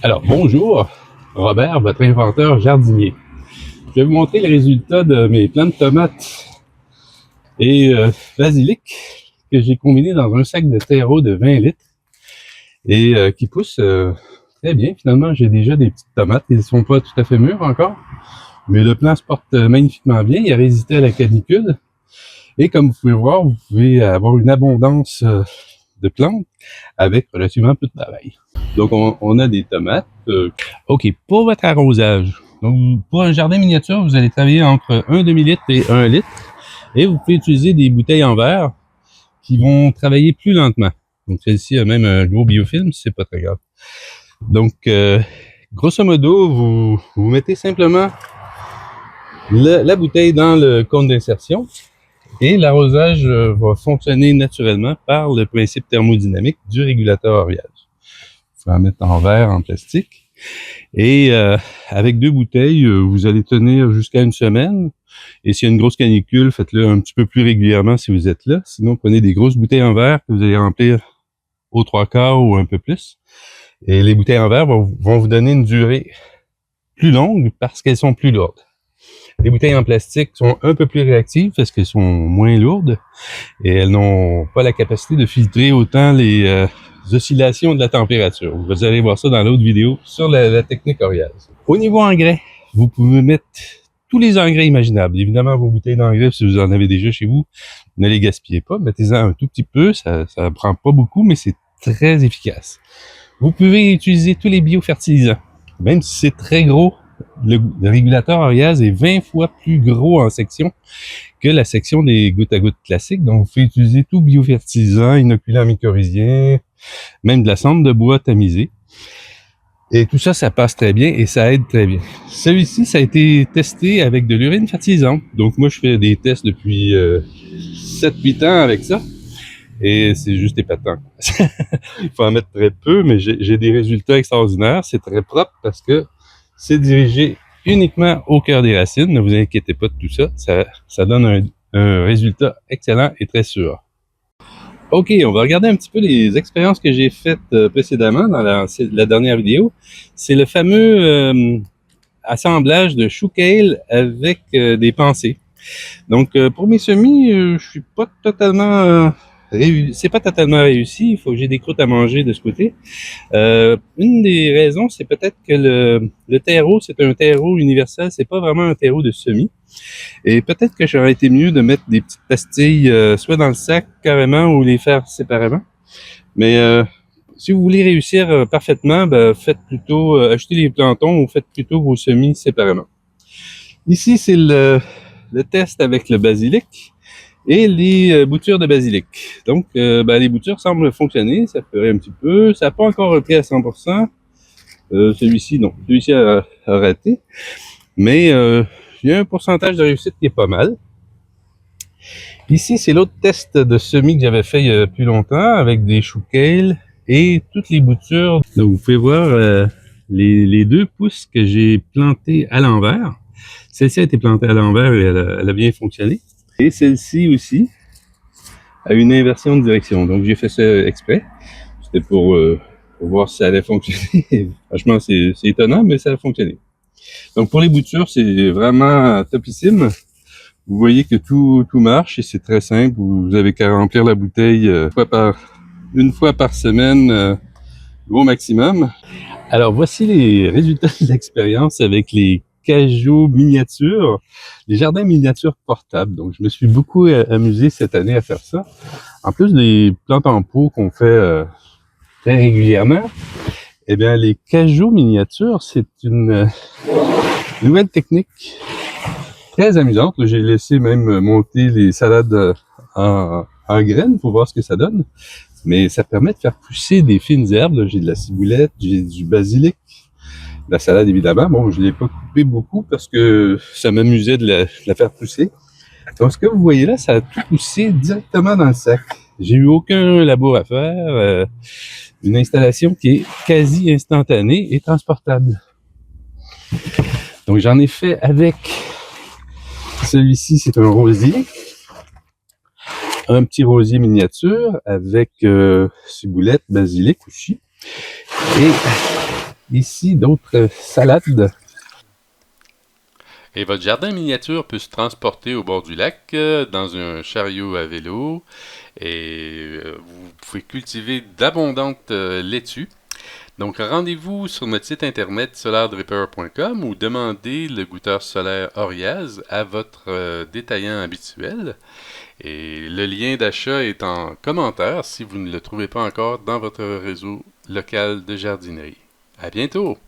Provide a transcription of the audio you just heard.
Alors, bonjour, Robert, votre inventeur jardinier. Je vais vous montrer les résultats de mes plants de tomates et basilic que j'ai combinés dans un sac de terreau de 20 litres et qui poussent très bien. Finalement, j'ai déjà des petites tomates. Ils ne sont pas tout à fait mûrs encore, mais le plant se porte magnifiquement bien. Il a résisté à la canicule. Et comme vous pouvez voir, vous pouvez avoir une abondance de plantes avec relativement peu de travail. Donc, on a des tomates. OK, pour votre arrosage, donc pour un jardin miniature, vous allez travailler entre 1 demi-litre et 1 litre. Et vous pouvez utiliser des bouteilles en verre qui vont travailler plus lentement. Donc, celle-ci a même un gros biofilm, c'est pas très grave. Donc, grosso modo, vous mettez simplement la bouteille dans le cône d'insertion et l'arrosage va fonctionner naturellement par le principe thermodynamique du régulateur Oriage. Vous pouvez en mettre en verre, en plastique. Et avec 2 bouteilles, vous allez tenir jusqu'à une semaine. Et s'il y a une grosse canicule, faites-le un petit peu plus régulièrement si vous êtes là. Sinon, prenez des grosses bouteilles en verre que vous allez remplir aux 3/4 ou un peu plus. Et les bouteilles en verre vont vous donner une durée plus longue parce qu'elles sont plus lourdes. Les bouteilles en plastique sont un peu plus réactives parce qu'elles sont moins lourdes et elles n'ont pas la capacité de filtrer autant les oscillations de la température. Vous allez voir ça dans l'autre vidéo sur la technique Oriage. Au niveau engrais, vous pouvez mettre tous les engrais imaginables. Évidemment, vos bouteilles d'engrais, si vous en avez déjà chez vous, ne les gaspillez pas. Mettez-en un tout petit peu, ça ne prend pas beaucoup, mais c'est très efficace. Vous pouvez utiliser tous les biofertilisants. Même si c'est très gros, le régulateur Oriage est 20 fois plus gros en section que la section des gouttes à gouttes classiques. Donc, vous pouvez utiliser tout biofertilisant, inoculant mycorhizien, même de la cendre de bois tamisée. Et tout ça, ça passe très bien et ça aide très bien. Celui-ci, ça a été testé avec de l'urine fertilisante. Donc, moi, je fais des tests depuis 7-8 ans avec ça. Et c'est juste épatant. Il faut en mettre très peu, mais j'ai des résultats extraordinaires. C'est très propre parce que c'est dirigé uniquement au cœur des racines. Ne vous inquiétez pas de tout ça. Ça donne un résultat excellent et très sûr. OK, on va regarder un petit peu les expériences que j'ai faites précédemment dans la dernière vidéo. C'est le fameux assemblage de chou kale avec des pensées. Donc, pour mes semis, je suis pas totalement c'est pas totalement réussi. Il faut que j'ai des croûtes à manger de ce côté. Une des raisons, c'est peut-être que le terreau, c'est un terreau universel. C'est pas vraiment un terreau de semis. Et peut-être que j'aurais été mieux de mettre des petites pastilles, soit dans le sac carrément ou les faire séparément. Mais si vous voulez réussir parfaitement, ben, faites plutôt achetez les plantons ou faites plutôt vos semis séparément. Ici, c'est le test avec le basilic et les boutures de basilic. Donc, ben, les boutures semblent fonctionner, ça ferait un petit peu. Ça n'a pas encore repris à 100%. Celui-ci, non. Celui-ci a raté. Mais il y a un pourcentage de réussite qui est pas mal. Ici, c'est l'autre test de semis que j'avais fait il y a plus longtemps avec des choux kale et toutes les boutures. Donc, vous pouvez voir les 2 pousses que j'ai plantées à l'envers. Celle-ci a été plantée à l'envers et elle a bien fonctionné. Et celle-ci aussi a une inversion de direction. Donc, j'ai fait ça exprès. C'était pour voir si ça allait fonctionner. Franchement, c'est étonnant, mais ça a fonctionné. Donc, pour les boutures, c'est vraiment topissime. Vous voyez que tout marche et c'est très simple. Vous avez qu'à remplir la bouteille une fois par semaine, au maximum. Alors, voici les résultats de l'expérience avec les cajots miniatures, les jardins miniatures portables. Donc, je me suis beaucoup amusé cette année à faire ça. En plus des plantes en pot qu'on fait très régulièrement, eh bien, les cajots miniatures, c'est une nouvelle technique très amusante. J'ai laissé même monter les salades en graines pour voir ce que ça donne. Mais ça permet de faire pousser des fines herbes. J'ai de la ciboulette, j'ai du basilic, la salade évidemment. Bon, je ne l'ai pas coupé beaucoup parce que ça m'amusait de la faire pousser. Donc, ce que vous voyez là, ça a tout poussé directement dans le sac. J'ai eu aucun labour à faire. Une installation qui est quasi instantanée et transportable. Donc, j'en ai fait avec celui-ci, c'est un rosier. Un petit rosier miniature avec ciboulette, basilic aussi. Et Ici, d'autres salades. Et votre jardin miniature peut se transporter au bord du lac dans un chariot à vélo et vous pouvez cultiver d'abondantes laitues. Donc rendez-vous sur notre site internet solardripper.com ou demandez le goûteur solaire Oriaz à votre détaillant habituel. Et le lien d'achat est en commentaire si vous ne le trouvez pas encore dans votre réseau local de jardinerie. À bientôt!